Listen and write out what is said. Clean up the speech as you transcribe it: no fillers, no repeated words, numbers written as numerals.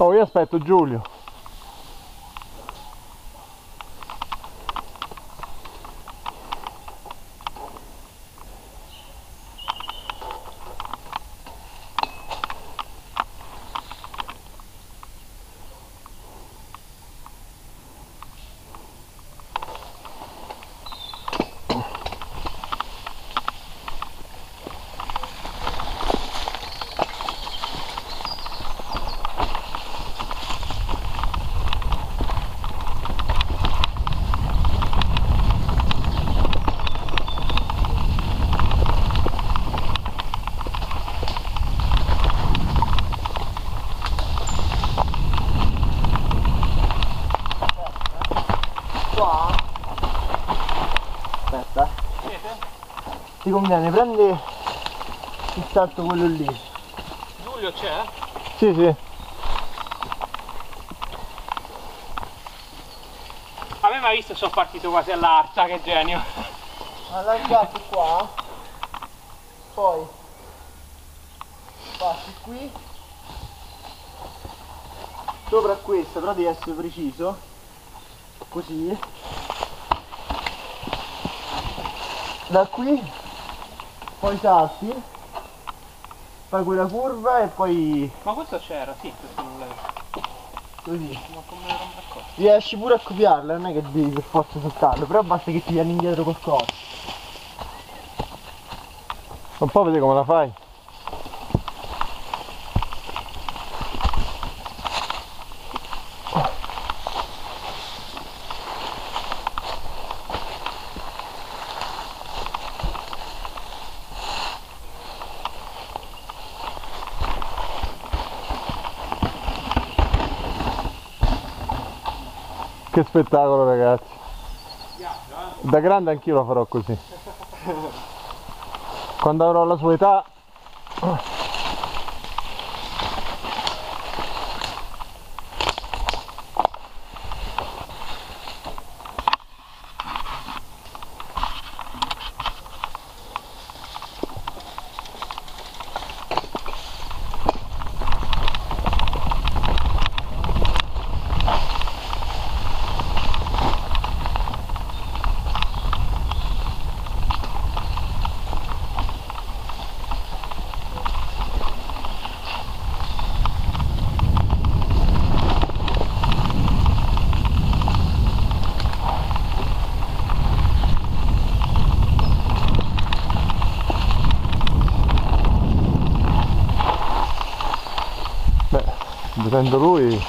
Oh, io aspetto Giulio. Qua? Aspetta. Ti conviene, prendi il salto quello lì. Giulio c'è? Sì, sì. A me mai visto sono partito quasi all'arta, che genio. Allungati qua, poi passi qui, sopra questa, però devi essere preciso, così, da qui, poi salti, fai quella curva e poi Ma questo c'era, sì, questo non l'avevo. così. Ma come ero d'accordo? Riesci pure a copiarla, non è che devi per forza saltarlo, però basta che ti vieni indietro qualcosa. Un po' vedi come la fai. Che spettacolo, ragazzi. Da grande anch'io lo farò così. Quando avrò la sua età. Beh, vedendo lui.